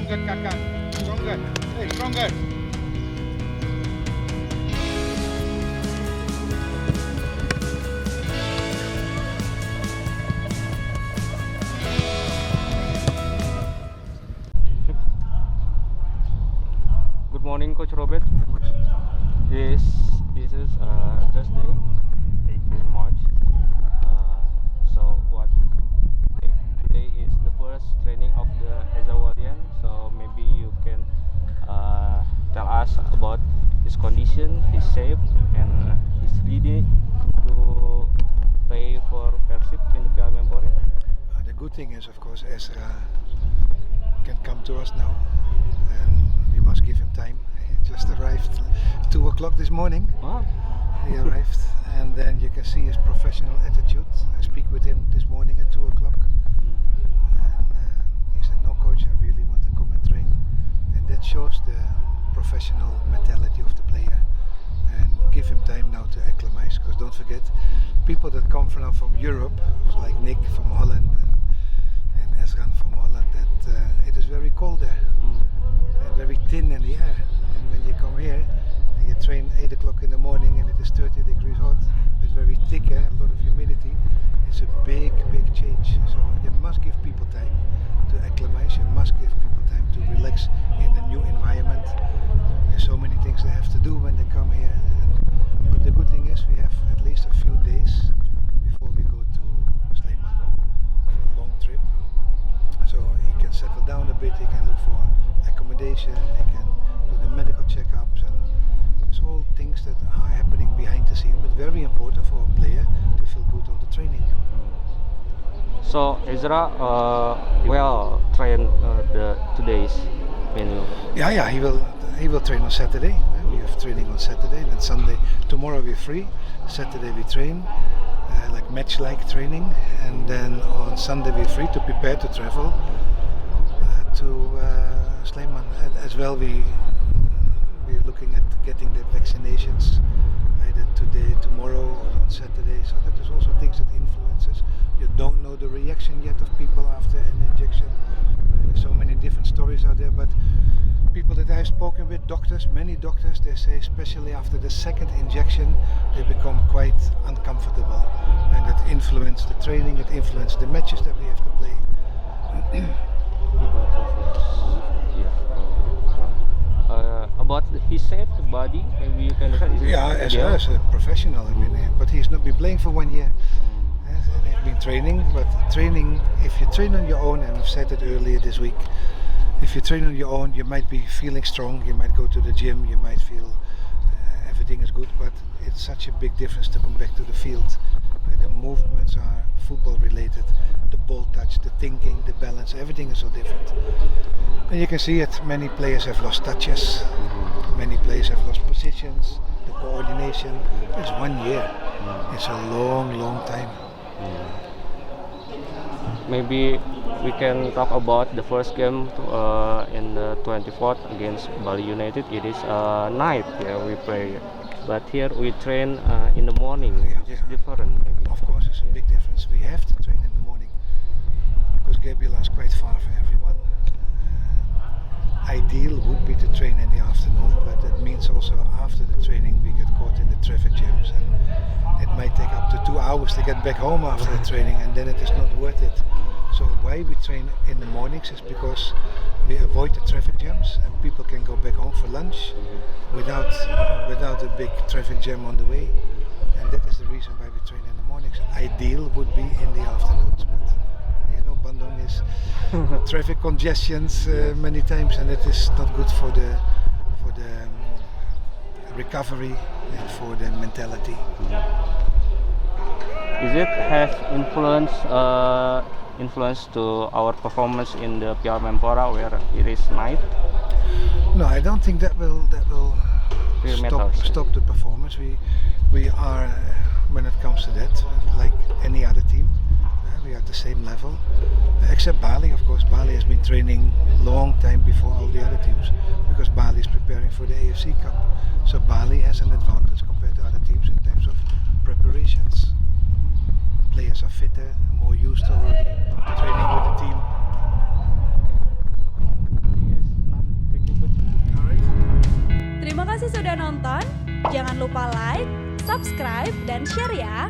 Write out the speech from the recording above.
Stronger, Kakak. Stronger. Hey, stronger. Good morning, Coach Robert. This is Thursday, 18 March. So today is the first training of the Ezra Walian. So maybe you can tell us about his condition, his shape, and his ready to play for Persib in the Piala Menpora. The good thing is, of course, Ezra can come to us now, and we must give him time. He just arrived 2 o'clock this morning. Huh? He arrived, and then you can see his professional attitude. I speak with him this morning at 2 o'clock, and he said, "No, coach, I really want to come and train," and that shows the professional mentality of the player. And give him time now to acclimate, because don't forget, people that come from Europe, like Nick from Holland and Ezra from Holland, that it is very cold there, and very thin in the air. And when you come here and you train 8 o'clock in the morning and it is 30 degrees hot, it's very thick air, a lot of humidity. It's a big change. So you must give people time to acclimate. You must give people time to relax in the new environment. There's so many things they have to do when they come here. But the good thing is we have at least a few days before we go to Sleeman for a long trip. So he can settle down a bit, he can look for accommodation, he can do the medical checkups, and there's all things that are happening behind the scene, but very important for a player to feel good on the training. So Ezra well trained the today's menu. Yeah, he will train on Saturday. We have training on Saturday, then Sunday. Tomorrow we're free. Saturday we train, like match-like training, and then on Sunday we're free to prepare to travel to Sleeman. As well, we're looking at getting the vaccinations either today, tomorrow, or on Saturday. So that is also things that influences. You don't know the reaction yet of people after an injection. There's so many different stories out there, but people that I've spoken with, doctors, many doctors, they say especially after the second injection they become quite uncomfortable, and that influences the training, it influences the matches that we have to play. About his shape, the body, maybe you can describe. Ezra is a professional, I mean, but he's not been playing for 1 year. Yes, and he's been training, but training, if you train on your own, and I've said it earlier this week, if you train on your own, you might be feeling strong, you might go to the gym, you might feel everything is good, but it's such a big difference to come back to the field. The movements are football related, the ball touch, the thinking, the balance, everything is so different. And you can see it, many players have lost touches, many players have lost positions, the coordination. It's 1 year, it's a long time. Maybe we can talk about the first game in the 24th against Bali United. It is night, we play, but here we train in the morning. It's different, maybe. Of course, it's a big difference. We have to train in the morning because GBLA is quite far for everyone. Ideal would be to train in the afternoon, but that means also after the training we get caught in the traffic jams, and it might take up to 2 hours to get back home after the training, and then it is not worth it. So why we train in the mornings is because we avoid the traffic jams and people can go back home for lunch without a big traffic jam on the way, and that is the reason why we train in the mornings. Ideal would be in the afternoons, but you know, Bandung is traffic congestions many times, and it is not good for the recovery and for the mentality. Is it have influence to our performance in the Piala Menpora where it is night? No, I don't think that will stop the performance. We are, when it comes to that, like any other team. We are at the same level, except Bali. Of course, Bali has been training long time before all the other teams because Bali is preparing for the AFC Cup. So Bali has an advantage compared to other teams in terms of preparations. Players are fitter, more used to already training with the team. sudah nonton. Jangan lupa like, subscribe, dan share ya.